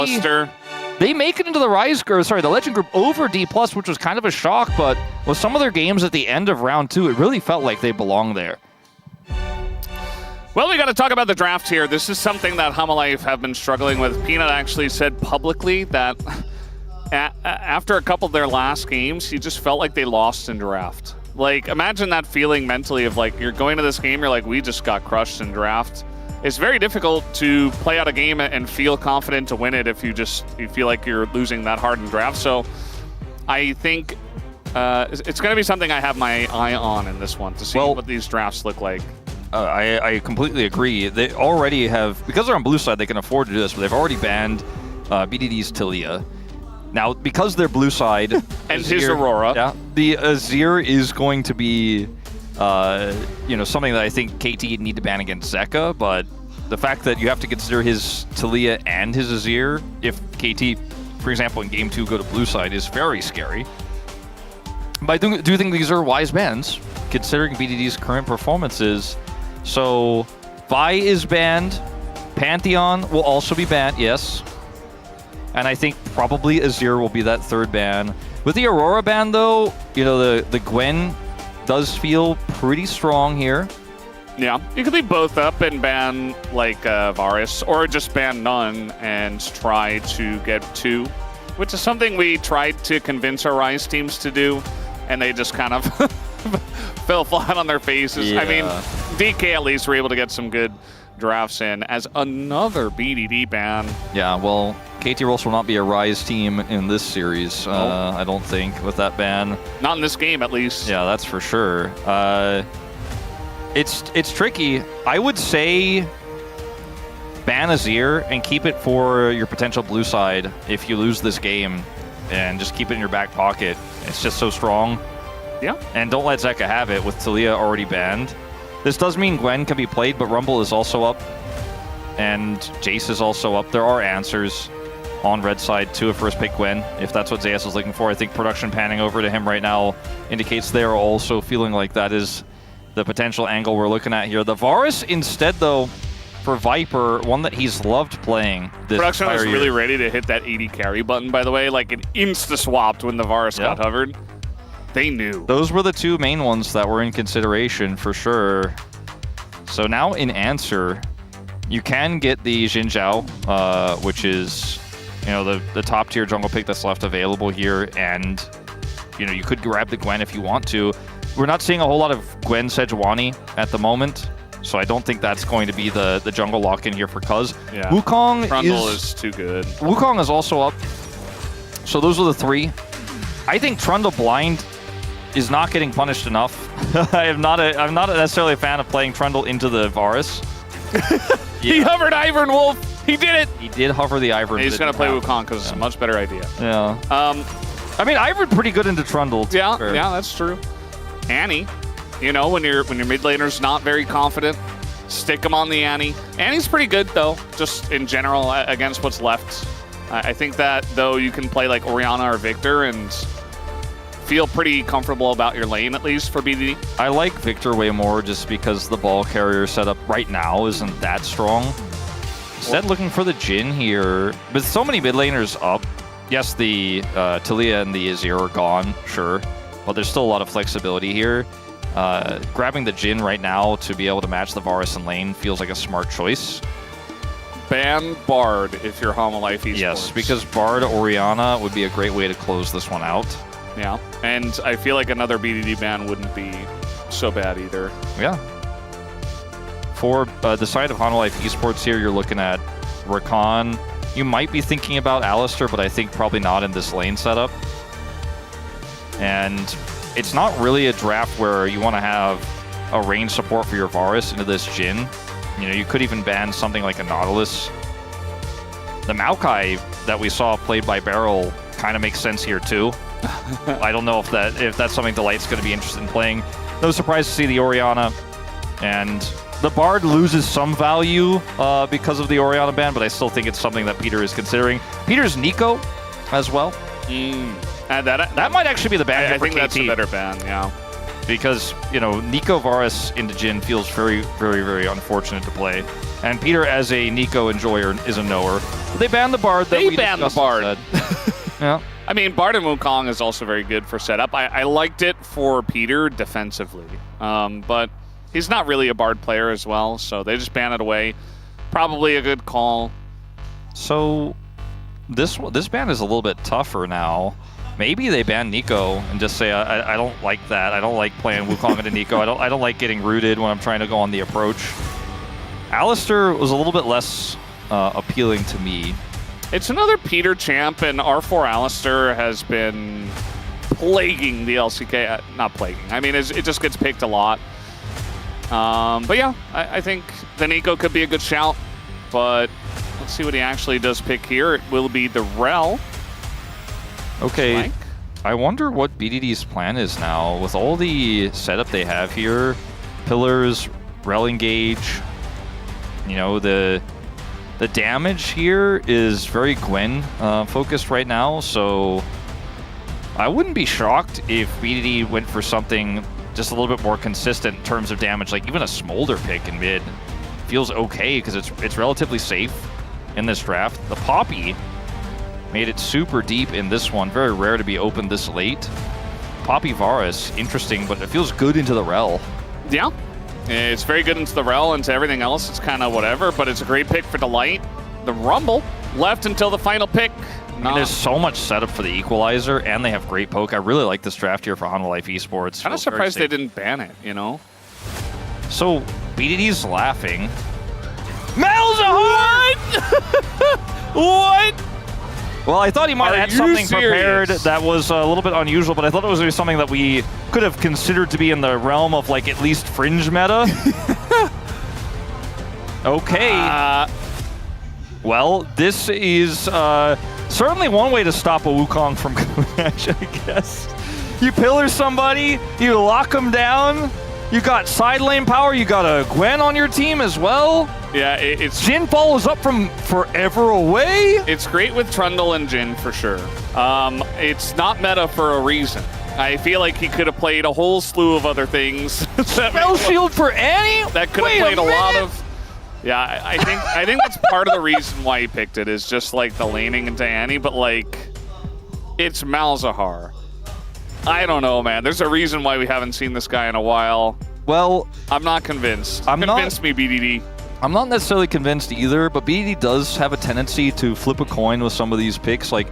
Rolster. They make it into the the Legend Group over D+, which was kind of a shock, but with some of their games at the end of round 2, it really felt like they belonged there. Well, we got to talk about the draft here. This is something that Hanwha have been struggling with. Peanut actually said publicly that after a couple of their last games, he just felt like they lost in draft. Like, imagine that feeling mentally of like, you're going to this game, you're like, we just got crushed in draft. It's very difficult to play out a game and feel confident to win it if you feel like you're losing that hard in draft. So I think it's going to be something I have my eye on in this one to see what these drafts look like. I completely agree. They already have, because they're on blue side, they can afford to do this, but they've already banned BDD's Taliyah. Now, because they're blue side... and his Aurora. Yeah, the Azir is going to be, something that I think KT need to ban against Zeka, but the fact that you have to consider his Taliyah and his Azir, if KT, for example, in Game 2 go to blue side, is very scary. But I do think these are wise bans, considering BDD's current performances. So, Vi is banned. Pantheon will also be banned, yes. And I think probably Azir will be that third ban. With the Aurora ban, though, the Gwen does feel pretty strong here. Yeah, you could leave both up and ban, like, Varus, or just ban none and try to get 2, which is something we tried to convince our Rise teams to do, and they just kind of fell flat on their faces. Yeah. I mean, DK at least were able to get some good drafts in as another BDD ban. Yeah, well, KT Rolster will not be a Rise team in this series, I don't think, with that ban. Not in this game, at least. Yeah, that's for sure. It's tricky. I would say ban Azir and keep it for your potential blue side if you lose this game, and just keep it in your back pocket. It's just so strong. Yeah. And don't let Zeka have it with Taliyah already banned. This does mean Gwen can be played, but Rumble is also up, and Jace is also up. There are answers on red side to a first pick Gwen, if that's what Zayas is looking for. I think production panning over to him right now indicates they're also feeling like that is the potential angle we're looking at here. The Varus instead, though, for Viper, one that he's loved playing this Production was really year. ready to hit that 80 carry button, by the way. Like, it insta-swapped when the Varus got hovered. They knew. Those were the two main ones that were in consideration for sure. So now in answer, you can get the Xin Zhao, which is the top tier jungle pick that's left available here, and you could grab the Gwen if you want to. We're not seeing a whole lot of Gwen Sejuani at the moment, so I don't think that's going to be the jungle lock-in here for Cuz. Yeah. Wukong Trundle is too good. Wukong is also up. So those are the 3. I think Trundle blind is not getting punished enough. I'm not necessarily a fan of playing Trundle into the Varus. He hovered Ivern Wolf. He did it. He did hover the Ivern. He's going to play Wukong because it's a much better idea. Yeah. I mean, Ivern pretty good into Trundle. Yeah, that's true. Annie, when your mid laner's not very confident, stick him on the Annie. Annie's pretty good, though, just in general against what's left. I think that, though, you can play like Orianna or Victor and feel pretty comfortable about your lane, at least, for BDD. I like Victor way more just because the ball carrier setup right now isn't that strong. Instead, looking for the Jhin here. With so many mid laners up, yes, the Taliyah and the Azir are gone, sure, but there's still a lot of flexibility here. Grabbing the Jhin right now to be able to match the Varus in lane feels like a smart choice. Ban Bard if you're Hanwha Esports. Yes, because Bard Orianna would be a great way to close this one out. Yeah, and I feel like another BDD ban wouldn't be so bad either. Yeah. For the side of Hanwha Esports here, you're looking at Rakan. You might be thinking about Alistar, but I think probably not in this lane setup. And it's not really a draft where you want to have a range support for your Varus into this Jhin. You could even ban something like a Nautilus. The Maokai that we saw played by Beryl kind of makes sense here too. I don't know if that's something Delight's going to be interested in playing. No surprise to see the Orianna. And the Bard loses some value because of the Orianna ban, but I still think it's something that Peter is considering. Peter's Nico as well. That might actually be the ban I for think KT. That's a better ban, yeah. Because, Nico Varus into Jhin feels very, very, very unfortunate to play. And Peter, as a Nico enjoyer, is a knower. They banned the Bard. They banned the Bard. Yeah. I mean, Bard and Wukong is also very good for setup. I liked it for Peter defensively, but he's not really a Bard player as well, so they just ban it away. Probably a good call. So this ban is a little bit tougher now. Maybe they ban Nico and just say, I don't like that. I don't like playing Wukong into Nico. I don't like getting rooted when I'm trying to go on the approach. Alistair was a little bit less appealing to me. It's another Peter champ, and R4 Alistair has been plaguing the LCK. Not plaguing. I mean, it just gets picked a lot. But yeah, I think the Nico could be a good shout. But let's see what he actually does pick here. It will be the Rel. Okay, Flank. I wonder what BDD's plan is now. With all the setup they have here, pillars, Rel engage, you know, the damage here is very Gwen focused right now, so I wouldn't be shocked if BDD went for something just a little bit more consistent in terms of damage, like even a Smolder pick in mid feels okay because it's relatively safe in this draft. The Poppy made it super deep in this one. Very rare to be opened this late. Poppy Varus, interesting, but it feels good into the Rel. Yeah, it's very good into the Rel. Into everything else, it's kind of whatever, but it's a great pick for Delight. The Rumble left until the final pick. I mean, there's so much setup for the Equalizer, and they have great poke. I really like this draft here for Hanwha Esports. Kind of surprised they didn't ban it, you know? So, BDD's laughing. Malzahar! What? Well, I thought he might have had something prepared that was a little bit unusual, but I thought it was going to be something that we could have considered to be in the realm of, like, at least fringe meta. Okay. Well, this is certainly one way to stop a Wukong from Clash, I guess. You pillar somebody, you lock them down, you got side lane power, you got a Gwen on your team as well. Yeah, it's... Jhin follows up from forever away. It's great with Trundle and Jhin for sure. It's not meta for a reason. I feel like he could have played a whole slew of other things. Spell shield for Annie? That could have played a lot of... Yeah, I think that's part of the reason why he picked it, is just like the laning into Annie, but like, it's Malzahar. I don't know, man. There's a reason why we haven't seen this guy in a while. Well, I'm not convinced. Convince me, BDD. I'm not necessarily convinced either, but BDD does have a tendency to flip a coin with some of these picks. Like,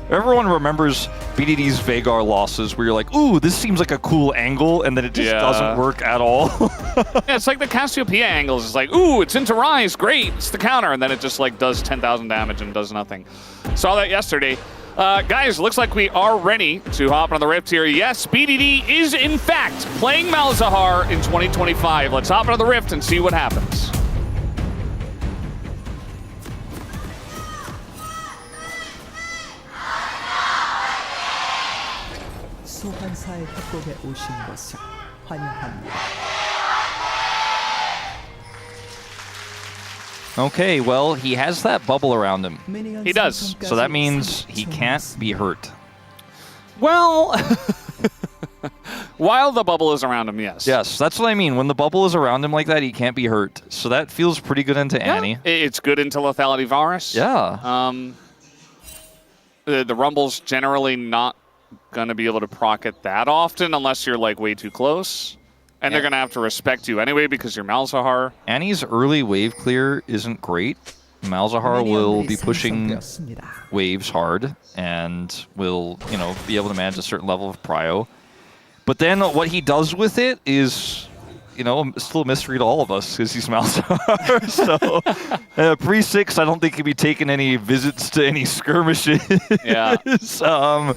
everyone remembers BDD's Veigar losses where you're like, ooh, this seems like a cool angle, and then it just doesn't work at all. Yeah, it's like the Cassiopeia angles. It's like, ooh, it's into Rise, great, it's the counter, and then it just like does 10,000 damage and does nothing. Saw that yesterday. Guys, looks like we are ready to hop on the Rift here. Yes, BDD is in fact playing Malzahar in 2025. Let's hop on the Rift and see what happens. 소환사의 협곡에 오신 것을 환영합니다. Okay, well, he has that bubble around him. He does. So that means he can't be hurt. Well, while the bubble is around him, yes. Yes, that's what I mean. When the bubble is around him like that, he can't be hurt. So that feels pretty good into Annie. It's good into Lethality Varus. Yeah. The Rumble's generally not going to be able to proc it that often unless you're like way too close. And they're going to have to respect you anyway because you're Malzahar. Annie's early wave clear isn't great. Malzahar will be pushing waves hard and will, you know, be able to manage a certain level of prio. But then what he does with it is, you know, still a mystery to all of us because he's Malzahar. So pre-6, I don't think he'd be taking any visits to any skirmishes. Yeah. I'm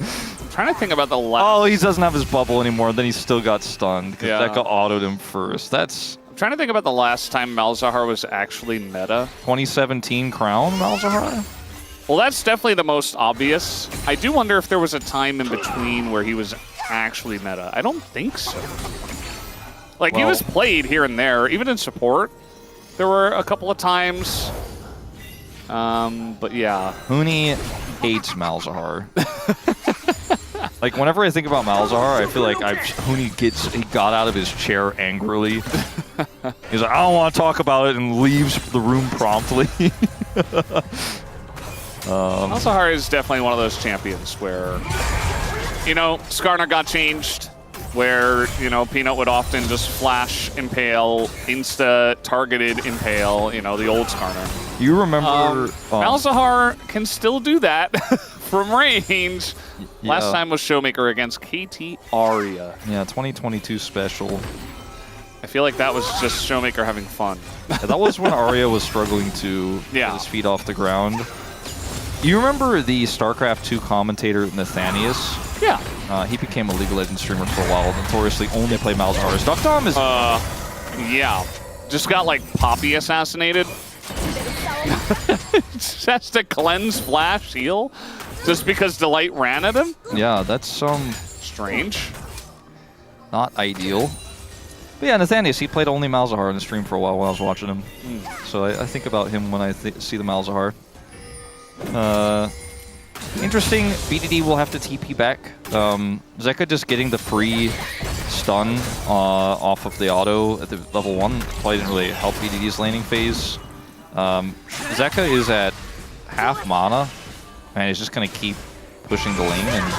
trying to think about the last... Oh, he doesn't have his bubble anymore. Then he still got stunned because Zeka autoed him first. I'm trying to think about the last time Malzahar was actually meta. 2017 Crown Malzahar? Well, that's definitely the most obvious. I do wonder if there was a time in between where he was actually meta. I don't think so. Like, he was played here and there, even in support. There were a couple of times. But yeah. Huni hates Malzahar. Like, whenever I think about Malzahar, I feel like he got out of his chair angrily. He's like, I don't want to talk about it, and leaves the room promptly. Malzahar is definitely one of those champions where, you know, Skarner got changed, where, you know, Peanut would often just flash Impale, insta-targeted Impale, you know, the old Skarner. You remember... Malzahar can still do that from range. Yeah. Last time was Showmaker against KT Aria. Yeah, 2022 special. I feel like that was just Showmaker having fun. Yeah, that was when Arya was struggling to get his feet off the ground. You remember the StarCraft 2 commentator Nathanius? Yeah. He became a League of Legends streamer for a while, notoriously only played Malzahar's. Duckdom is... yeah. Just got, like, Poppy assassinated. Just has to cleanse Flash heal just because Delight ran at him? Yeah, that's strange. Not ideal. But yeah, Nathanius, he played only Malzahar on the stream for a while I was watching him. So I think about him when I see the Malzahar. Interesting, BDD will have to TP back. Zeka just getting the free stun off of the auto at the level 1 probably didn't really help BDD's laning phase. Zeka is at half mana, and he's just going to keep pushing the lane, and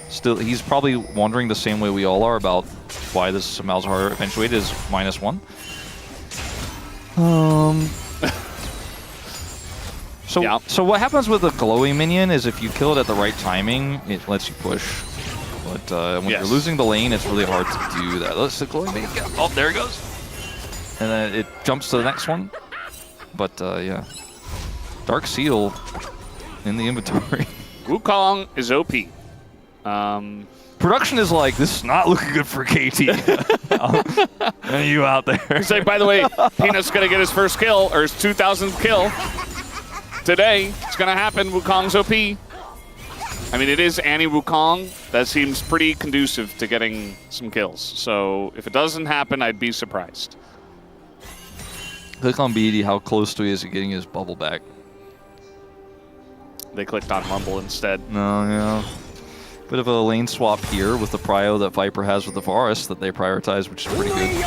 still he's probably wondering the same way we all are about why this Malzahar eventuated is -1. So what happens with the glowing minion is if you kill it at the right timing, it lets you push. But when you're losing the lane, it's really hard to do that. Let's the glowing minion. Oh, there it goes. And then it jumps to the next one. But yeah, Dark Seal in the inventory. Wukong is OP. Production is like, this is not looking good for KT. And you out there. He's like, by the way, Peanut's going to get his first kill, or his 2,000th kill. Today, it's going to happen. Wukong's OP. I mean, it is Annie Wukong. That seems pretty conducive to getting some kills. So if it doesn't happen, I'd be surprised. Click on BD, how close to he is to getting his bubble back. They clicked on Rumble instead. No, yeah. Bit of a lane swap here with the prio that Viper has with the Forest that they prioritize, which is pretty good.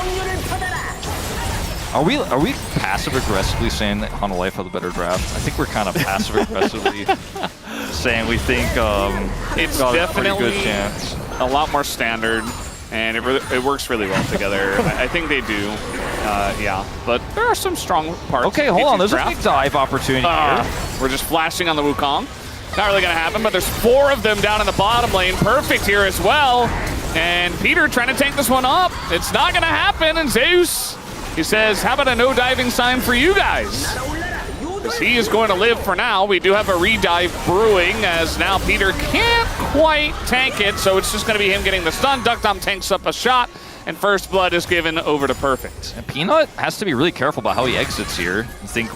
Are we passive-aggressively saying that Hanwha have the better draft? I think we're kind of passive-aggressively saying we think it's got definitely a pretty good chance. A lot more standard, and it works really well together. I think they do, yeah. But there are some strong parts. Okay, hold on. There's a big dive opportunity here. We're just flashing on the Wukong. Not really going to happen, but there's 4 of them down in the bottom lane. Perfect here as well. And Peter trying to take this one up. It's not going to happen, and Zeus... He says, how about a no diving sign for you guys? Because he is going to live for now. We do have a redive brewing as now Peter can't quite tank it. So it's just going to be him getting the stun. Duckdom tanks up a shot and first blood is given over to Perfect. And Peanut has to be really careful about how he exits here. I think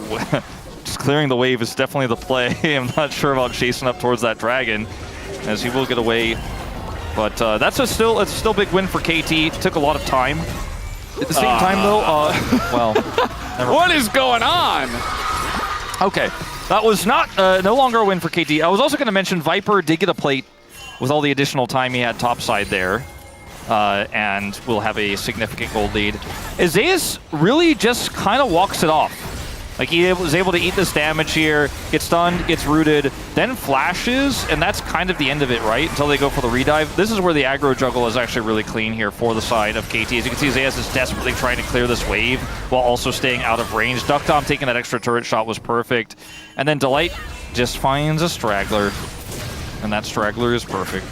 just clearing the wave is definitely the play. I'm not sure about chasing up towards that dragon as he will get away. But that's a still big win for KT. It took a lot of time. At the same time, though, well, what is going on? Okay, that was not no longer a win for KT. I was also going to mention Viper did get a plate with all the additional time he had topside there, and will have a significant gold lead. Isaias really just kind of walks it off. Like, he was able to eat this damage here, gets stunned, gets rooted, then flashes, and that's kind of the end of it, right? Until they go for the redive. This is where the aggro juggle is actually really clean here for the side of KT. As you can see, Zayas is desperately trying to clear this wave while also staying out of range. Duckdom taking that extra turret shot was perfect. And then Delight just finds a straggler, and that straggler is perfect.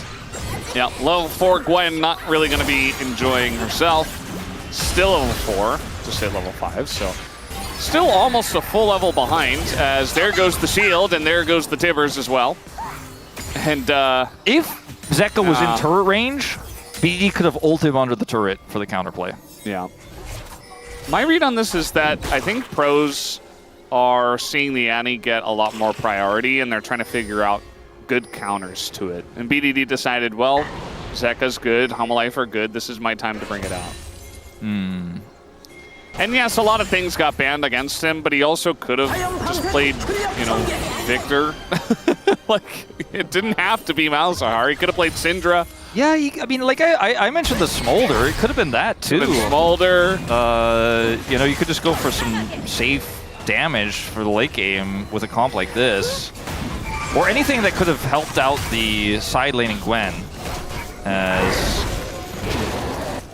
Yeah, level 4 Gwen not really going to be enjoying herself. Still level 4, just say level 5, so... Still almost a full level behind, as there goes the shield, and there goes the Tibbers as well. And, if Zeka was in turret range, BD could have ulted under the turret for the counterplay. Yeah. My read on this is that I think pros are seeing the Annie get a lot more priority, and they're trying to figure out good counters to it. And BDD decided, well, Zeka's good, Hanwha are good, this is my time to bring it out. And yes, a lot of things got banned against him, but he also could have just played, you know, Victor. Like, it didn't have to be Malzahar. He could have played Syndra. Yeah, I mean, like I mentioned the Smolder. It could have been that too. Smolder. You know, you could just go for some safe damage for the late game with a comp like this, or anything that could have helped out the side laning Gwen. As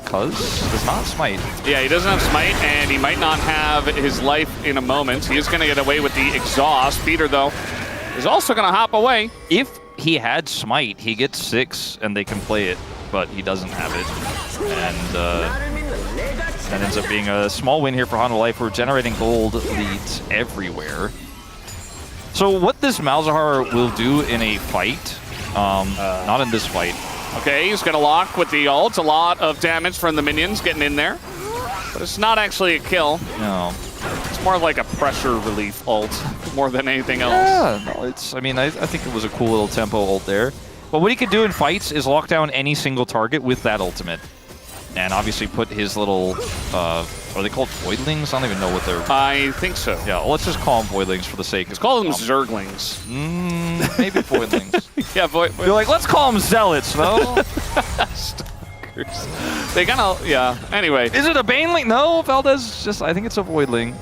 Cuz does not smite. Yeah, he doesn't have smite, and he might not have his life in a moment. He is going to get away with the exhaust. Peter, though, is also going to hop away. If he had smite, he gets 6 and they can play it, but he doesn't have it. And that ends up being a small win here for Hanwha Life. We're generating gold leads everywhere. So what this Malzahar will do in a fight, not in this fight. Okay, he's going to lock with the ult. A lot of damage from the minions getting in there. But it's not actually a kill. No. It's more like a pressure relief ult more than anything else. Yeah, no, it's, I mean, I think it was a cool little tempo ult there. But what he could do in fights is lock down any single target with that ultimate. And obviously put his little, are they called voidlings? I don't even know what they're... I think so. Yeah, well, let's just call them voidlings for the sake Let's of... call them zerglings. Maybe voidlings. Yeah, You're like, let's call them zealots, no? They kind of, yeah. Anyway. Is it a baneling? No, Valdez just, I think it's a voidling.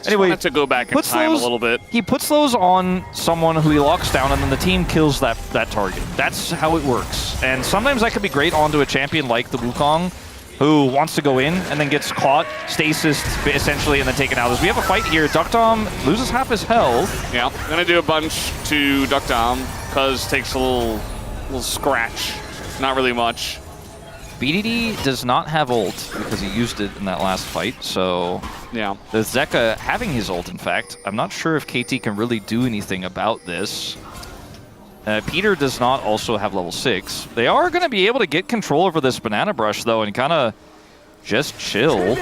Anyway, to go back in time a little bit. He puts those on someone who he locks down, and then the team kills that target. That's how it works. And sometimes that could be great onto a champion like the Wukong, who wants to go in and then gets caught, stasis essentially, and then taken out. As we have a fight here, Duckdom loses half his health. Yeah, I'm gonna do a bunch to Duckdom, because takes a little scratch. Not really much. BDD does not have ult because he used it in that last fight, so yeah. The Zeka having his ult, in fact. I'm not sure if KT can really do anything about this. Peter does not also have level 6. They are going to be able to get control over this banana brush, though, and kind of just chill.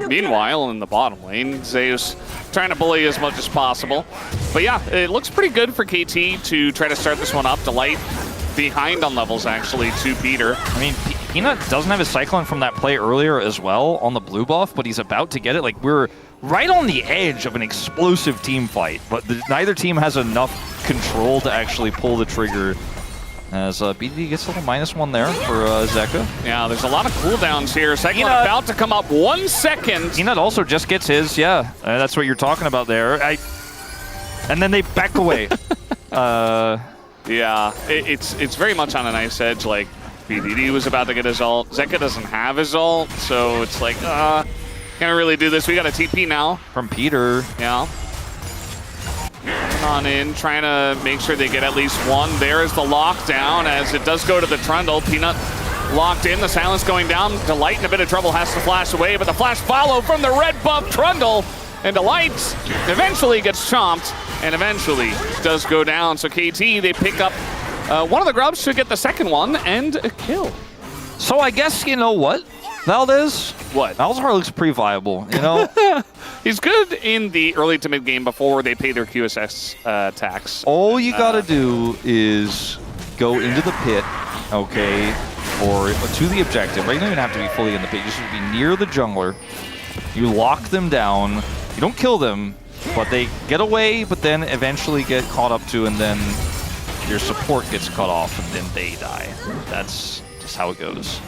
Meanwhile, in the bottom lane, Zeus trying to bully as much as possible. But yeah, it looks pretty good for KT to try to start this one up. Delight behind on levels, actually, to Peter. I mean, Peanut doesn't have his Cyclone from that play earlier as well on the blue buff, but he's about to get it. Like, we're right on the edge of an explosive team fight, but neither team has enough control to actually pull the trigger. As BDD gets a little -1 there for Zeka. Yeah, there's a lot of cooldowns here. Cyclone about to come up 1 second. Peanut also just gets his, yeah. That's what you're talking about there. And then they back away. Yeah, it's very much on a nice edge. Like, BDD was about to get his ult. Zeka doesn't have his ult, so it's like, can't really do this. We got a TP now. From Peter. Yeah. Coming on in, trying to make sure they get at least one. There is the lockdown as it does go to the Trundle. Peanut locked in, the silence going down. Delight in a bit of trouble, has to flash away, but the flash follow from the red buff Trundle. And Delight eventually gets chomped and eventually does go down. So KT, they pick up one of the grubs to get the second one and a kill. So I guess, you know what, Valdez? What? Malzahar looks pretty viable, you know? He's good in the early to mid game before they pay their QSS tax. All you gotta do is go into the pit, okay, or to the objective. Right? You don't even have to be fully in the pit. You should be near the jungler. You lock them down. You don't kill them, but they get away, but then eventually get caught up to, and then your support gets cut off, and then they die. That's just how it goes.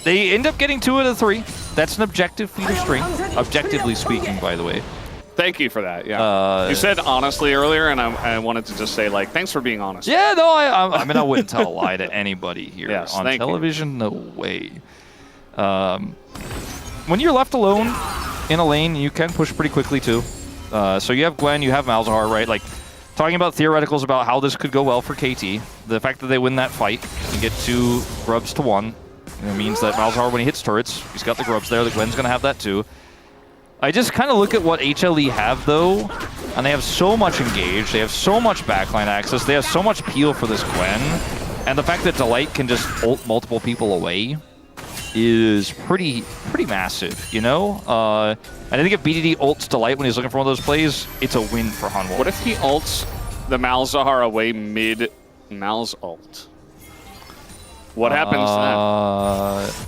They end up getting 2 out of 3. That's an objective feat of strength, objectively speaking, by the way. Thank you for that, yeah. You said honestly earlier, and I wanted to just say, like, thanks for being honest. Yeah, no, I mean, I wouldn't tell a lie to anybody here. Yes, on thank television, you. No way. When you're left alone in a lane, you can push pretty quickly, too. So you have Gwen, you have Malzahar, right? Like, talking about theoreticals about how this could go well for KT, the fact that they win that fight and get 2 grubs to 1, it means that Malzahar, when he hits turrets, he's got the grubs there, the Gwen's going to have that too. I just kind of look at what HLE have, though, and they have so much engage, they have so much backline access, they have so much peel for this Gwen, and the fact that Delight can just ult multiple people away is pretty massive, you know? And I think if BDD ults Delight when he's looking for one of those plays, it's a win for Hanwha. What if he ults the Malzahar away mid Mal's ult? What happens then?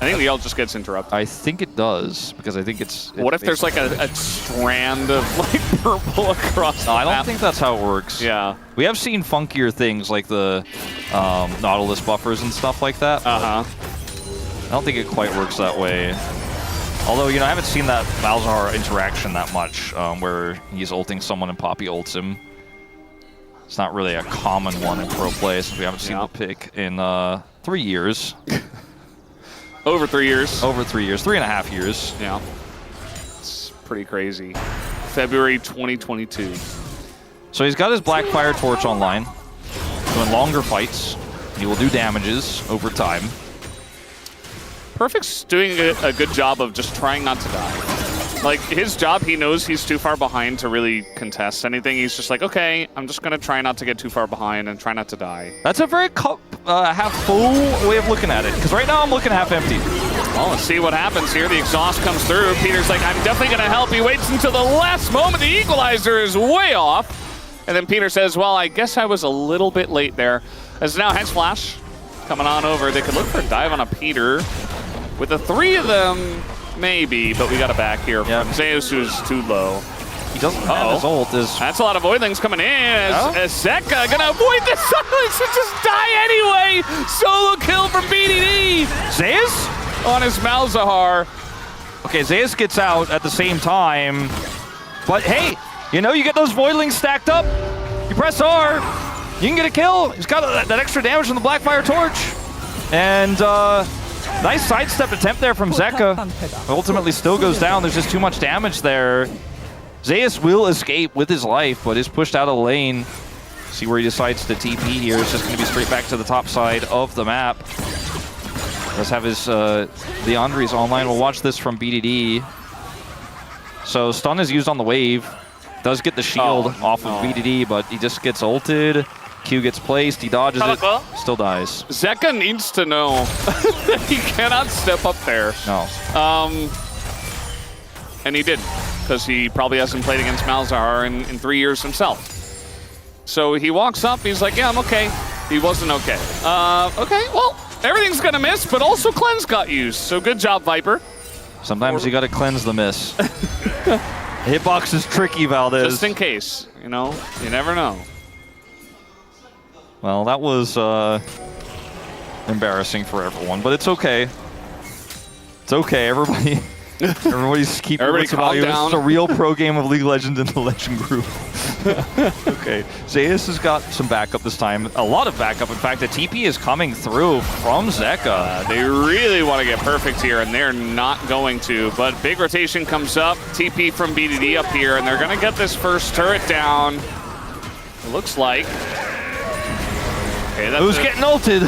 I think the ult just gets interrupted. I think it does, because I think it's... What if there's like a strand of like purple across the I don't map? think that's how it works. Yeah. We have seen funkier things like the Nautilus buffers and stuff like that. Uh-huh. I don't think it quite works that way. Although, you know, I haven't seen that Malzahar interaction that much, where he's ulting someone and Poppy ults him. It's not really a common one in pro play, since we haven't seen the pick in 3 years. Over 3 years. Over 3 years, 3.5 years. Yeah. It's pretty crazy. February 2022. So he's got his Blackfire Torch online, doing longer fights. He will do damages over time. Perfect's doing a good job of just trying not to die. Like, his job, he knows he's too far behind to really contest anything. He's just like, okay, I'm just going to try not to get too far behind and try not to die. That's a very half full way of looking at it, because right now I'm looking half empty. Well, let's see what happens here. The exhaust comes through. Peter's like, I'm definitely going to help. He waits until the last moment. The equalizer is way off. And then Peter says, well, I guess I was a little bit late there. As now Hex Flash coming on over. They could look for a dive on a Peter. With the 3 of them, maybe, but we got a back here from Zeus, who's too low. He doesn't have his ult. That's a lot of voidlings coming in as Zeka gonna avoid the silence and just die anyway. Solo kill from BDD. Zeus? On his Malzahar. Okay, Zeus gets out at the same time. But hey, you know, you get those voidlings stacked up. You press R, you can get a kill. He's got that extra damage from the Blackfire Torch. And nice sidestep attempt there from Zeka. Ultimately still goes down. There's just too much damage there. Zeus will escape with his life, but is pushed out of the lane. See where he decides to TP here. It's just going to be straight back to the top side of the map. Does have his Leandri's online. We'll watch this from BDD. So stun is used on the wave. Does get the shield off of BDD, but he just gets ulted. Q gets placed, he dodges it, still dies. Zeka needs to know that he cannot step up there. No. And he did, because he probably hasn't played against Malzahar in 3 years himself. So he walks up, he's like, yeah, I'm okay. He wasn't okay. Okay, well, everything's gonna miss, but also cleanse got used. So good job, Viper. Sometimes you gotta cleanse the miss. Hitbox is tricky, Valdez. Just in case, you know, you never know. Well, that was embarrassing for everyone, but it's okay. It's okay, everybody's keeping Everybody calm down. It's a real pro game of League of Legends in the Legend group. Okay, Zeus has got some backup this time. A lot of backup. In fact, the TP is coming through from Zeka. They really want to get perfect here, and they're not going to. But big rotation comes up. TP from BDD up here, and they're going to get this first turret down. It looks like. Okay, that's Who's getting ulted?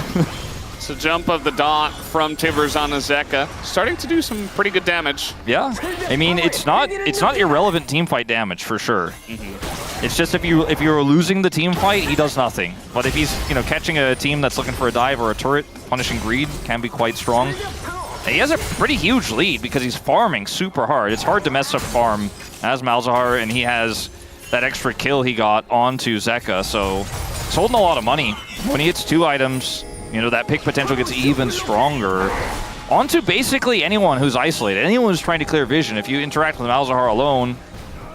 It's a jump of the dot from Tivers on Zeka. Starting to do some pretty good damage. Yeah, I mean, it's not irrelevant teamfight damage for sure. It's just if you're losing the team fight, he does nothing. But if he's catching a team that's looking for a dive or a turret, punishing greed can be quite strong. And he has a pretty huge lead because he's farming super hard. It's hard to mess up farm as Malzahar, and he has that extra kill he got onto Zeka, so he's holding a lot of money. When he hits 2 items, that pick potential gets even stronger. Onto basically anyone who's isolated, anyone who's trying to clear vision. If you interact with Malzahar alone,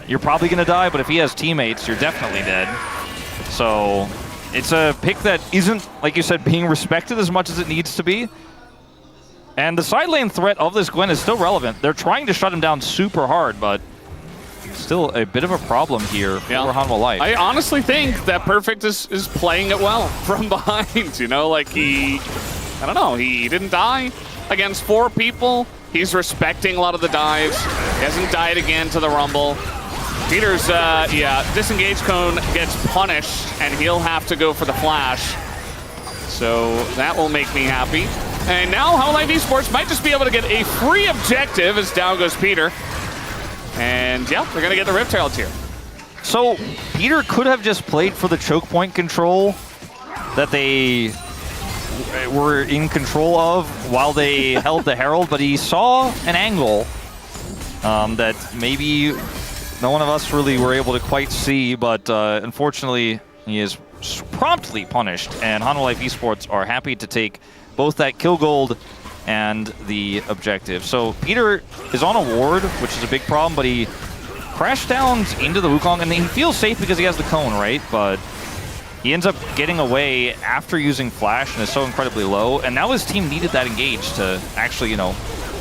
you're probably going to die, but if he has teammates, you're definitely dead. So it's a pick that isn't, like you said, being respected as much as it needs to be. And the side lane threat of this Gwen is still relevant. They're trying to shut him down super hard, but still a bit of a problem here for Hanwha Life. I honestly think that Perfect is playing it well from behind, like he didn't die against 4 people. He's respecting a lot of the dives. He hasn't died again to the Rumble. Peter's, disengage cone gets punished, and he'll have to go for the flash. So that will make me happy. And now Hanwha Life Esports might just be able to get a free objective as down goes Peter. And yeah, they're gonna get the Rift Herald here. So Peter could have just played for the choke point control that they were in control of while they held the Herald, but he saw an angle that maybe no one of us really were able to quite see, but unfortunately he is promptly punished, and Hanwha Life Esports are happy to take both that kill gold and the objective. So Peter is on a ward, which is a big problem, but he crash downs into the Wukong, and he feels safe because he has the cone, right? But he ends up getting away after using flash and is so incredibly low, and now his team needed that engage to actually, you know,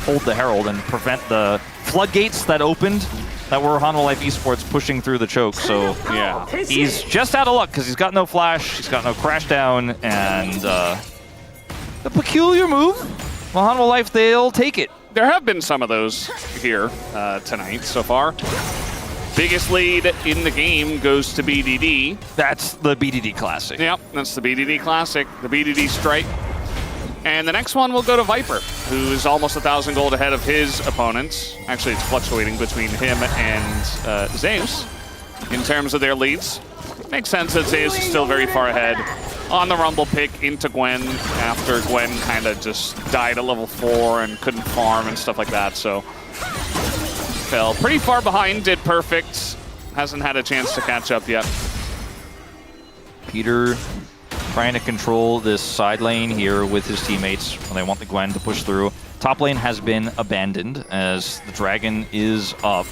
hold the Herald and prevent the floodgates that opened that were Hanwha Life Esports pushing through the choke. So yeah, he's just out of luck because he's got no flash, he's got no crash down, and a peculiar move. Well, Hanwha Life, they'll take it. There have been some of those here tonight so far. Biggest lead in the game goes to BDD. That's the BDD Classic. Yep, that's the BDD Classic, the BDD Strike. And the next one will go to Viper, who is almost 1,000 gold ahead of his opponents. Actually, it's fluctuating between him and Zeus in terms of their leads. Makes sense that Zeus is still very far ahead on the Rumble pick into Gwen after Gwen kind of just died at level 4 and couldn't farm and stuff like that. So fell pretty far behind, did perfect. Hasn't had a chance to catch up yet. Peter trying to control this side lane here with his teammates when they want the Gwen to push through. Top lane has been abandoned as the Dragon is up.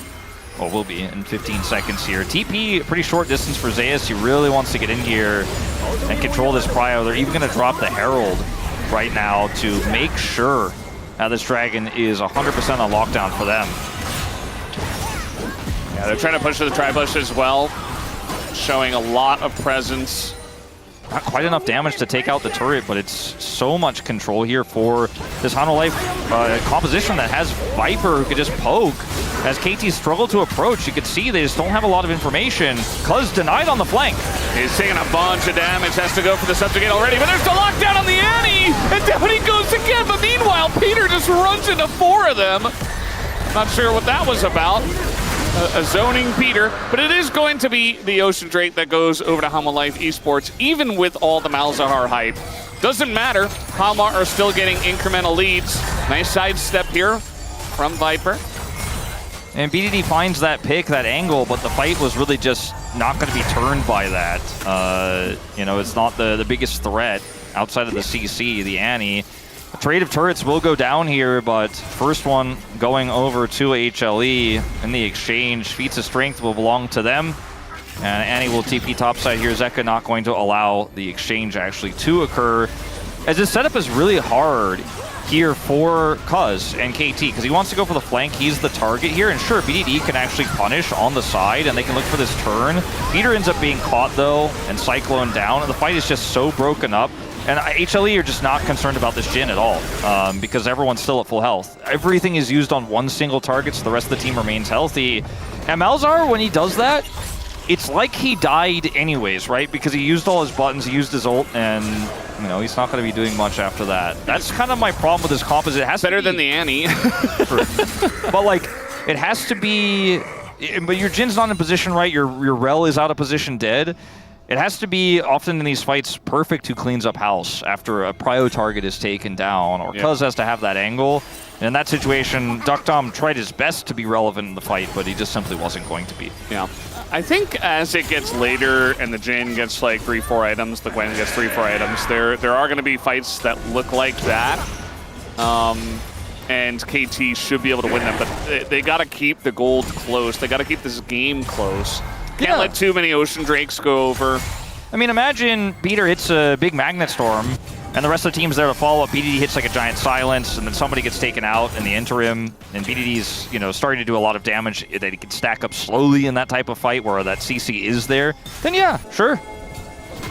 Well, will be in 15 seconds here. TP, pretty short distance for Zeus. He really wants to get in here and control this prio. They're even going to drop the Herald right now to make sure this Dragon is 100% on lockdown for them. Yeah, they're trying to push to the tri-bush as well, showing a lot of presence. Not quite enough damage to take out the turret, but it's so much control here for this Hanwha Life composition that has Viper who could just poke. As KT struggle to approach, you can see they just don't have a lot of information. Cuz denied on the flank. He's taking a bunch of damage, has to go for the subjugate already, but there's the lockdown on the Annie! And down he goes again, but meanwhile, Peter just runs into 4 of them. Not sure what that was about. A zoning Peter, but it is going to be the Ocean Drake that goes over to Hanwha Life Esports, even with all the Malzahar hype. Doesn't matter, Hanwha are still getting incremental leads. Nice sidestep here from Viper. And BDD finds that pick, that angle, but the fight was really just not going to be turned by that. You know, it's not the biggest threat outside of the CC, the Annie. A trade of turrets will go down here, but first one going over to HLE in the exchange. Feats of strength will belong to them. And Annie will TP topside here. Zeka not going to allow the exchange actually to occur. As this setup is really hard here for Cuz and KT, because he wants to go for the flank. He's the target here, and sure, BDD can actually punish on the side, and they can look for this turn. Peter ends up being caught, though, and Cyclone down, and the fight is just so broken up. And HLE are just not concerned about this Jhin at all, because everyone's still at full health. Everything is used on one single target, so the rest of the team remains healthy. And Malzahar, when he does that, it's like he died anyways, right? Because he used all his buttons, he used his ult, and you know he's not going to be doing much after that. That's kind of my problem with this comp. Is it has better to be than the Annie, but like it has to be. But your Jin's not in position, right? Your Rel is out of position, dead. It has to be often in these fights perfect who cleans up house after a prio target is taken down, or Cuz has to have that angle. And in that situation, Duckdom tried his best to be relevant in the fight, but he just simply wasn't going to be. Yeah. I think as it gets later and the Jhin gets like 3-4 items, the Gwen gets 3-4 items, there are going to be fights that look like that. And KT should be able to win them, but they got to keep the gold close. They got to keep this game close. Can't let too many Ocean Drakes go over. I mean, imagine Peter hits a big Magnet Storm, and the rest of the team's there to follow up. BDD hits like a giant silence, and then somebody gets taken out in the interim, and BDD's, you know, starting to do a lot of damage that he can stack up slowly in that type of fight where that CC is there. Then yeah, sure.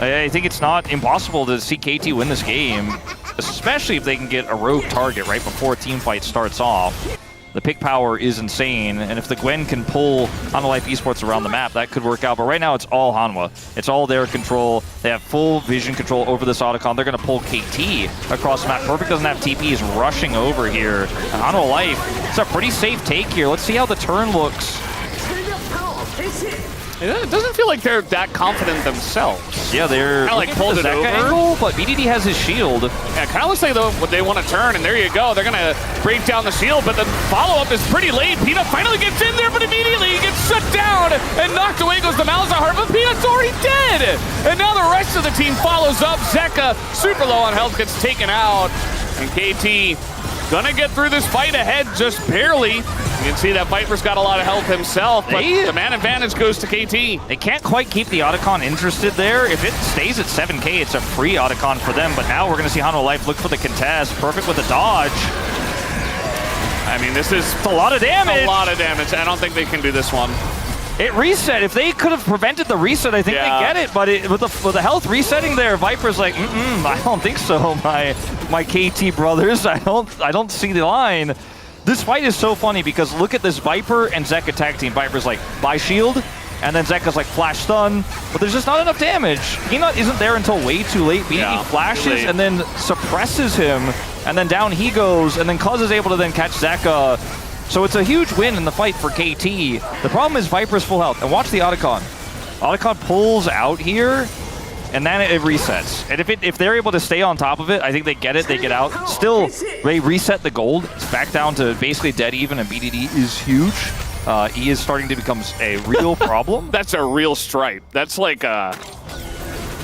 I think it's not impossible to see KT win this game, especially if they can get a rogue target right before a team fight starts off. The pick power is insane, and if the Gwen can pull Hanwha Life Esports around the map, that could work out. But right now, it's all Hanwha. It's all their control. They have full vision control over this Otacon. They're going to pull KT across the map. Perfect doesn't have TP. He's rushing over here. And Hanwha Life, it's a pretty safe take here. Let's see how the turn looks. It doesn't feel like they're that confident themselves. Yeah, they're kind of like pulled it over. Angle, but BDD has his shield. Yeah, kind of looks like though they want to turn, and there you go. They're gonna break down the shield, but the follow-up is pretty late. Peanut finally gets in there, but immediately he gets shut down and knocked away goes the Malzahar, but Peanut's already dead. did! And now the rest of the team follows up. Zeka, super low on health, gets taken out. And KT gonna get through this fight ahead just barely. You can see that Viper's got a lot of health himself, but the man advantage goes to KT. They can't quite keep the Otacon interested there. If it stays at 7K, it's a free Otacon for them, but now we're gonna see Hanwha Life look for the contest. Perfect with the dodge. I mean, this is a lot of damage. A lot of damage. I don't think they can do this one. It reset. If they could have prevented the reset, I think they get it. But with the health resetting there, Viper's like, I don't think so, my KT brothers. I don't see the line. This fight is so funny because look at this Viper and Zeka tag team. Viper's like, buy shield, and then Zeka's like, flash stun. But there's just not enough damage. Peanut isn't there until way too late. BDD flashes and then suppresses him, and then down he goes, and then Cuz is able to then catch Zeka. So it's a huge win in the fight for KT. The problem is Viper's full health. And watch the Otacon. Otacon pulls out here, and then it resets. And if they're able to stay on top of it, I think they get it, they get out. Still, they reset the gold. It's back down to basically dead even, and BDD is huge. E is starting to become a real problem. That's a real stripe. That's like a...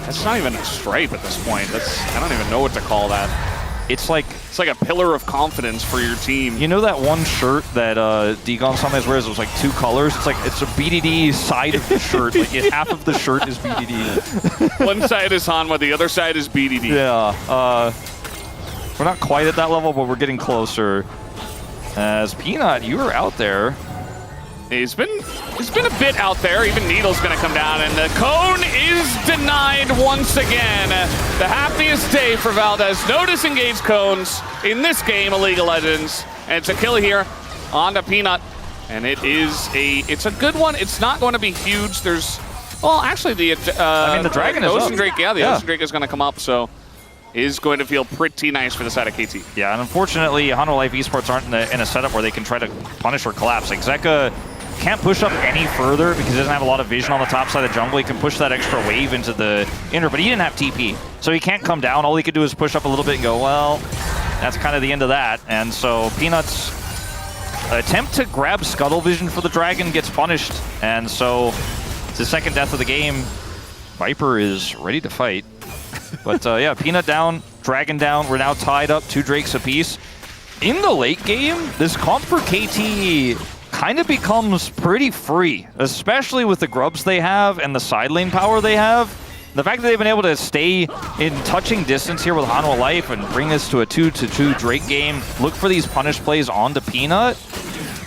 That's not even a stripe at this point. I don't even know what to call that. It's like a pillar of confidence for your team. You know that one shirt that Degon sometimes wears? It was like two colors. It's a BDD side of the shirt. Like half of the shirt is BDD. One side is Hanwha, the other side is BDD. Yeah. We're not quite at that level, but we're getting closer. As Peanut, you were out there. He's been a bit out there. Even Needle's going to come down, and the cone is denied once again. The happiest day for Valdez. No disengaged cones in this game of League of Legends. And it's a kill here onto Peanut. And it's a good one. It's not going to be huge. Well, actually, the Dragon is Ocean up. Drake, the Ocean Drake is going to come up, so is going to feel pretty nice for the side of KT. Yeah, and unfortunately, Hanwha Life Esports aren't in a setup where they can try to punish or collapse. Like Zeka can't push up any further because he doesn't have a lot of vision on the top side of the jungle. He can push that extra wave into the inner, but he didn't have TP, so he can't come down. All he could do is push up a little bit and go, well, that's kind of the end of that. And so Peanut's attempt to grab Scuttle Vision for the Dragon gets punished, and so it's the second death of the game. Viper is ready to fight. But yeah, Peanut down, Dragon down. We're now tied up 2 Drakes apiece. In the late game, this comp for KT kind of becomes pretty free, especially with the grubs they have and the side lane power they have. The fact that they've been able to stay in touching distance here with Hanwha Life and bring this to a 2-2 Drake game, look for these punish plays onto Peanut,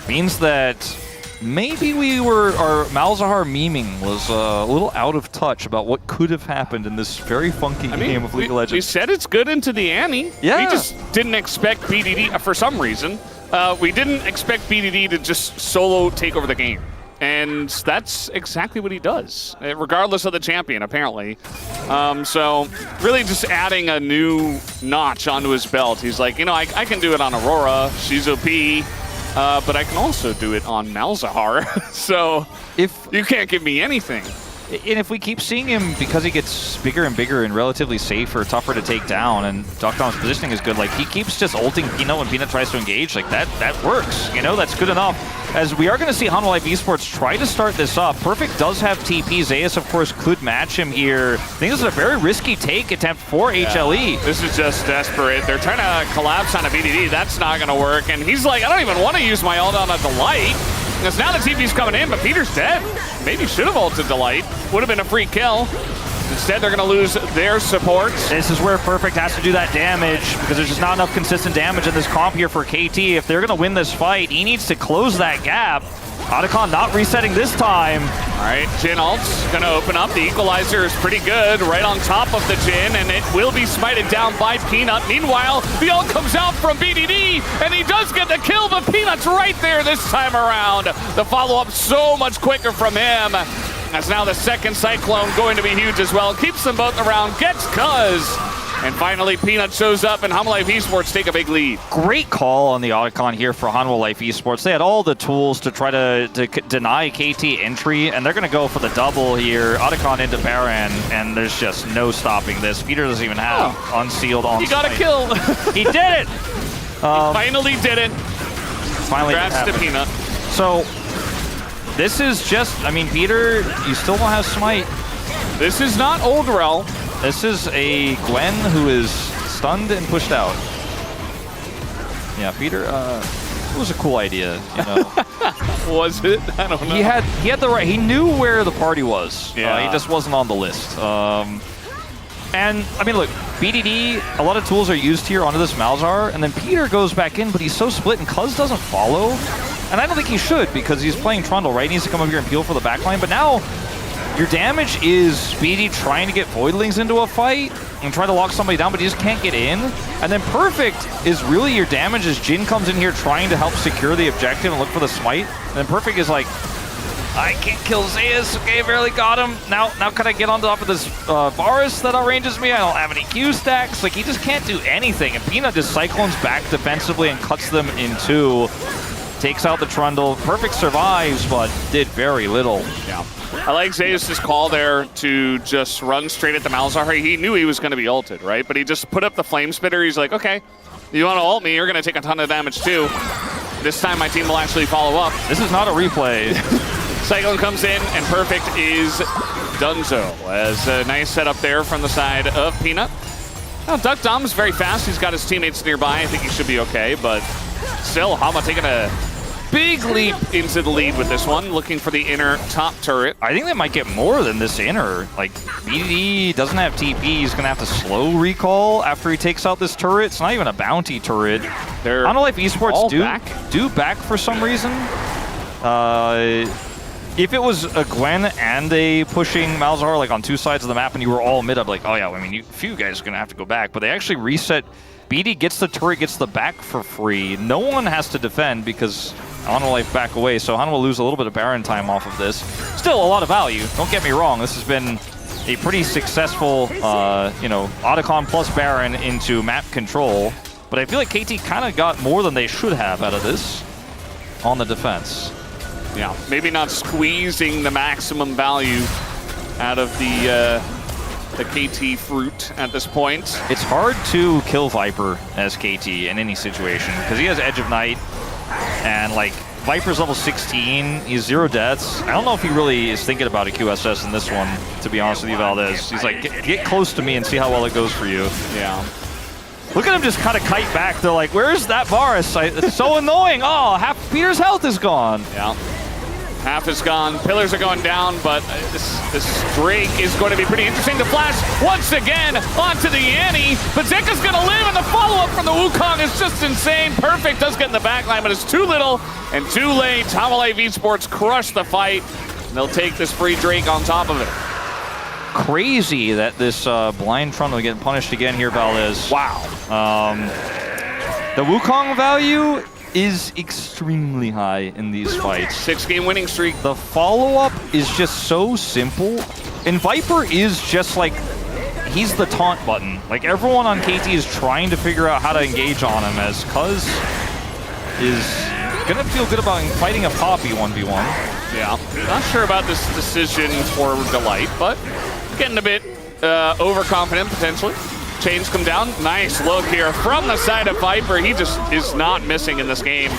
means that maybe our Malzahar memeing was a little out of touch about what could have happened in this very funky game of League of Legends. We said it's good into the ante. Yeah. We just didn't expect BDD, for some reason, we didn't expect BDD to just solo take over the game. And that's exactly what he does, regardless of the champion, apparently. So really just adding a new notch onto his belt. He's like, I can do it on Aurora. She's OP. But I can also do it on Malzahar. So if you can't give me anything. And if we keep seeing him, because he gets bigger and bigger and relatively safer, tougher to take down, and Doctom's positioning is good, like he keeps just ulting Peanut when Peanut tries to engage, like that works, that's good enough. As we are going to see Hanwha Life Esports try to start this up. Perfect does have TP. Zeus, of course, could match him here. I think this is a very risky take attempt for HLE. This is just desperate. They're trying to collapse on a BDD. That's not going to work. And he's like, I don't even want to use my ult on a Delight. Because now the TP's coming in, but Peter's dead. Maybe should have ulted Delight. Would have been a free kill. Instead, they're going to lose their support. This is where Perfect has to do that damage, because there's just not enough consistent damage in this comp here for KT. If they're going to win this fight, he needs to close that gap. Otacon not resetting this time. All right, Jhin ult's going to open up. The equalizer is pretty good right on top of the Jhin, and it will be smited down by Peanut. Meanwhile, the ult comes out from BDD, and he does get the kill, but Peanut's right there this time around. The follow-up so much quicker from him. As now the second Cyclone going to be huge as well. Keeps them both around, gets Cuz. And finally, Peanut shows up, and Hanwha Life Esports take a big lead. Great call on the Otacon here for Hanwha Life Esports. They had all the tools to try to deny KT entry, and they're going to go for the double here. Otacon into Baron, and there's just no stopping this. Peter doesn't even have unsealed on. He got a kill. He did it. He finally did it. Finally, congrats to Peanut. So this is just, Peter, you still don't have Smite. This is not Old Rel. This is a Gwen who is stunned and pushed out. Yeah, Peter, it was a cool idea, you know. Was it? I don't know. He had the right. He knew where the party was. Yeah. He just wasn't on the list. And I mean, look, BDD. A lot of tools are used here onto this Malzahar, and then Peter goes back in, but he's so split, and Cuz doesn't follow. And I don't think he should because he's playing Trundle, right? He needs to come up here and peel for the backline. But now your damage is BD trying to get Voidlings into a fight and try to lock somebody down, but he just can't get in. And then Perfect is really your damage as Jin comes in here trying to help secure the objective and look for the smite. And then Perfect is like, I can't kill Zeus. Okay, barely got him. Now can I get on top of this Varus that outranges me? I don't have any Q stacks. Like, he just can't do anything. And Peanut just cyclones back defensively and cuts them in two. Takes out the Trundle. Perfect survives, but did very little. Yeah. I like Zeus' call there to just run straight at the Malzahar. He knew he was going to be ulted, right? But he just put up the Flame Spitter. He's like, okay, you want to ult me, you're going to take a ton of damage too. This time my team will actually follow up. This is not a replay. Cyclone comes in, and Perfect is donezo. As a nice setup there from the side of Peanut. Now, Duck Dom's very fast. He's got his teammates nearby. I think he should be okay, but still, Hanwha taking a big leap into the lead with this one, looking for the inner top turret. I think they might get more than this inner. Like, BDD doesn't have TP. He's going to have to slow recall after he takes out this turret. It's not even a bounty turret. They're I don't know if Esports do back. back for some reason. If it was a Gwen and a pushing Malzahar, like on two sides of the map, and you were all mid, I'd be like, oh yeah, I mean, a few guys are going to have to go back. But they actually reset. BD gets the turret, gets the back for free. No one has to defend because Hanwha Life back away, so Hanwha will lose a little bit of Baron time off of this. Still a lot of value, don't get me wrong. This has been a pretty successful, Otacon plus Baron into map control. But I feel like KT kind of got more than they should have out of this on the defense. Yeah, maybe not squeezing the maximum value out of the KT fruit at this point. It's hard to kill Viper as KT in any situation because he has Edge of Night, and like Viper's level 16, he's 0 deaths. I don't know if he really is thinking about a QSS in this one, to be honest with you, Valdez. He's like, get close to me and see how well it goes for you. Yeah. Look at him just kind of kite back. They're like, where's that Varus? It's so annoying. Oh, half Peter's health is gone. Yeah. Half is gone. Pillars are going down, but this Drake is going to be pretty interesting to flash once again onto the Annie. But Zeka's going to live, and the follow-up from the Wukong is just insane. Perfect does get in the backline, but it's too little and too late. Hanwha Life Esports crush the fight, and they'll take this free Drake on top of it. Crazy that this blind Trundle getting punished again here, Valdez. Wow. The Wukong value is extremely high in these fights. 6-game winning streak. The follow-up is just so simple. And Viper is just like, he's the taunt button. Like, everyone on KT is trying to figure out how to engage on him, as Cuz is gonna feel good about fighting a Poppy 1v1. Yeah, not sure about this decision for Delight, but getting a bit overconfident potentially. Chains come down. Nice look here from the side of Viper. He just is not missing in this game.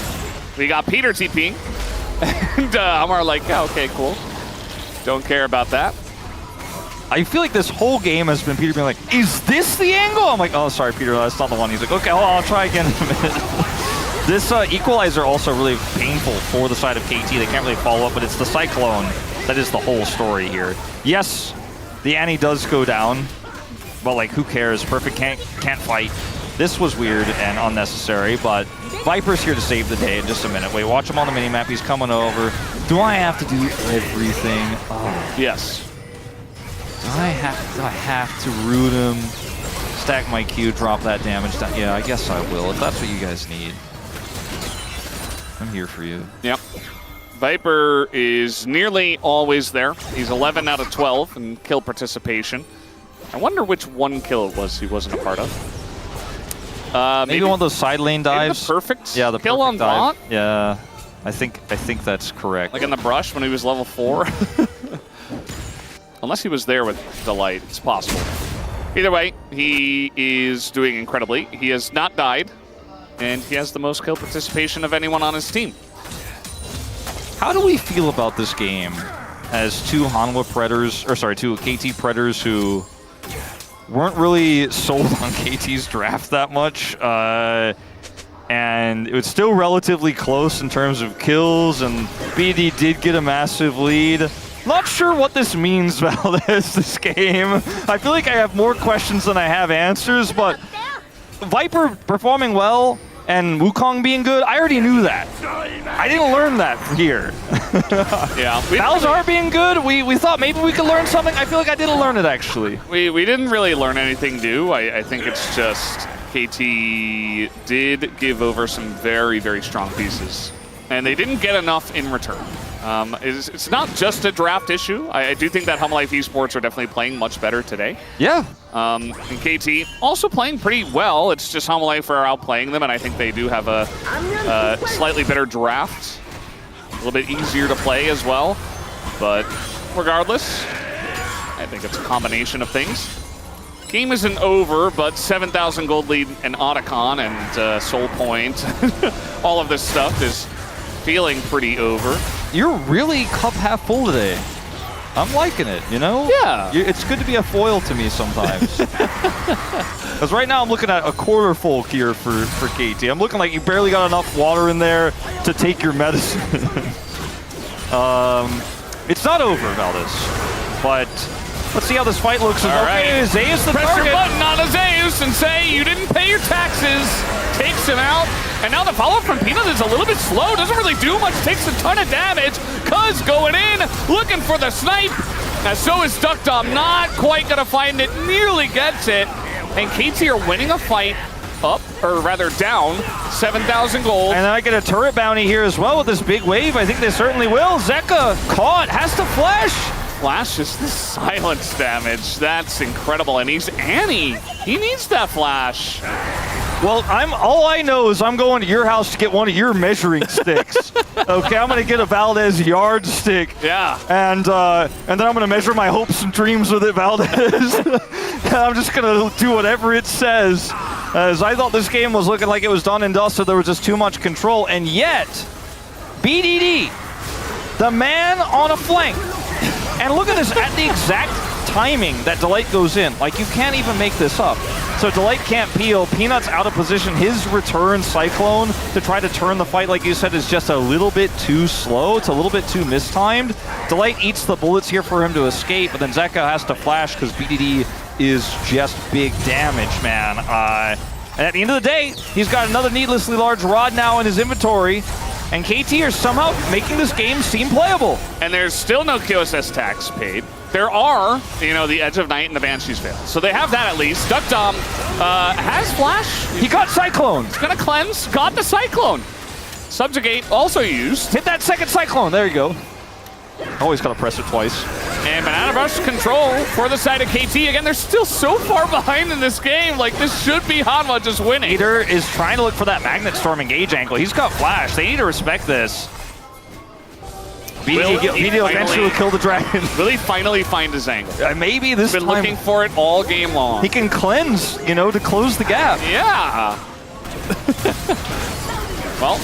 We got Peter TPing. And Hanwha like, yeah, okay, cool. Don't care about that. I feel like this whole game has been Peter being like, is this the angle? I'm like, oh, sorry, Peter, that's not the one. He's like, okay, well, I'll try again in a minute. This equalizer also really painful for the side of KT. They can't really follow up, but it's the Cyclone that is the whole story here. Yes, the Annie does go down. But like, who cares? Perfect can't fight. This was weird and unnecessary, but Viper's here to save the day in just a minute. Wait, watch him on the minimap. He's coming over. Do I have to do everything? Oh. Yes. Do I have to root him? Stack my Q, drop that damage down. Yeah, I guess I will, if that's what you guys need. I'm here for you. Yep. Viper is nearly always there. He's 11 out of 12 in kill participation. I wonder which one kill it was he wasn't a part of. Maybe one of those side lane dives. The perfect yeah, the kill on Vaunt? Yeah, I think that's correct. Like in the brush when he was level 4? Unless he was there with Delight, it's possible. Either way, he is doing incredibly. He has not died, and he has the most kill participation of anyone on his team. How do we feel about this game? as two Hanwha Predators, or sorry, two KT Predators who weren't really sold on KT's draft that much. And it was still relatively close in terms of kills, and BD did get a massive lead. Not sure what this means, Valdez, this game. I feel like I have more questions than I have answers, but Viper performing well and Wukong being good, I already knew that. I didn't learn that here. Yeah. Balzar being good, we thought maybe we could learn something. I feel like I didn't learn it, actually. We didn't really learn anything new. I think it's just KT did give over some very, very strong pieces, and they didn't get enough in return. It's not just a draft issue. I do think that Hanwha Esports are definitely playing much better today. Yeah. And KT also playing pretty well. It's just Hanwha are outplaying them, and I think they do have a slightly better draft. A little bit easier to play as well. But regardless, I think it's a combination of things. Game isn't over, but 7,000 gold lead and Otacon and Soul Point, all of this stuff is feeling pretty over. You're really cup half full today. I'm liking it, you know? Yeah. It's good to be a foil to me sometimes. Because right now I'm looking at a quarter full here for KT. I'm looking like you barely got enough water in there to take your medicine. It's not over, Valdez. But let's see how this fight looks. All right. Zeus the Press target. your button on a Zeus and say you didn't pay your taxes. Takes him out. And now the follow-up from Peanut is a little bit slow. Doesn't really do much. Takes a ton of damage. Cuz going in, looking for the snipe. And so is Duckdom. Not quite going to find it. Nearly gets it. And KT are winning a fight up, or rather down, 7,000 gold. And then I get a turret bounty here as well with this big wave. I think they certainly will. Zeka caught, has to flash. Flash is the silence damage. That's incredible. And he's Annie. He needs that flash. Well, all I know is I'm going to your house to get one of your measuring sticks. Okay, I'm gonna get a Valdez yardstick. Yeah. And then I'm gonna measure my hopes and dreams with it, Valdez. And I'm just gonna do whatever it says. As I thought this game was looking like it was done and dusted, there was just too much control, and yet, BDD, the man on a flank. And look at this, at the exact timing that Delight goes in. Like, you can't even make this up. So Delight can't peel. Peanut's out of position. His return Cyclone to try to turn the fight, like you said, is just a little bit too slow. It's a little bit too mistimed. Delight eats the bullets here for him to escape, but then Zeka has to flash because BDD is just big damage, man. And at the end of the day, he's got another needlessly large rod now in his inventory. And KT are somehow making this game seem playable. And there's still no QSS tax paid. There are, the Edge of Night and the Banshees fail. So they have that at least. Duckdom has Flash. He got Cyclone. He's going to cleanse. Got the Cyclone. Subjugate also used. Hit that second Cyclone. There you go. Always got to press it twice. And Banana Rush control for the side of KT. Again, they're still so far behind in this game. Like, this should be Hanwha just winning. Peter is trying to look for that Magnet Storm engage angle. He's got Flash. They need to respect this. BD will eventually kill the dragon. Will he finally find his angle? Maybe this time. Been looking for it all game long. He can cleanse, to close the gap. Yeah. Well,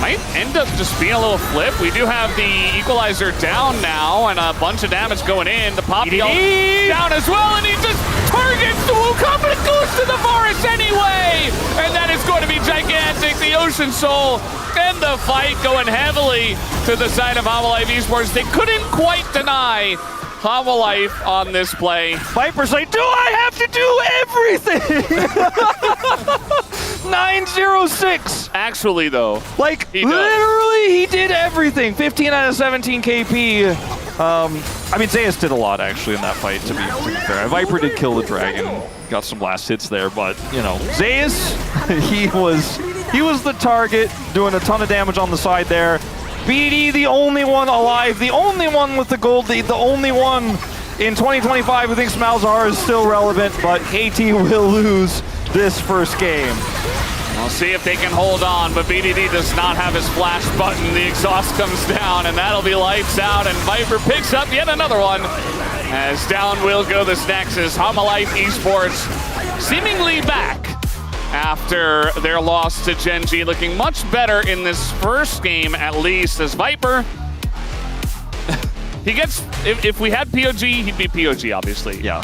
might end up just being a little flip. We do have the equalizer down now and a bunch of damage going in. The Poppy down as well, and he just targets the Wukong, but it goes to the forest anyway! And that is going to be gigantic. The Ocean Soul and the fight going heavily to the side of Hanwha Esports. They couldn't quite deny Hanwha on this play. Viper's like, do I have to do everything? 906. Actually, though. Like, he does. literally, he did everything. 15 out of 17 KP. I mean, Zeus did a lot, actually, in that fight, to be fair. Viper did kill the dragon. Got some last hits there, but, Zeus, he was the target, doing a ton of damage on the side there. BD, the only one alive, the only one with the gold lead, the only one in 2025 who thinks Malzahar is still relevant, but KT will lose this first game. We'll see if they can hold on, but BDD does not have his flash button. The exhaust comes down, and that'll be lights out, and Viper picks up yet another one. As down will go this Nexus. Hanwha Esports seemingly back after their loss to Gen G, looking much better in this first game, at least, as Viper He gets, if we had POG, he'd be POG, obviously. Yeah.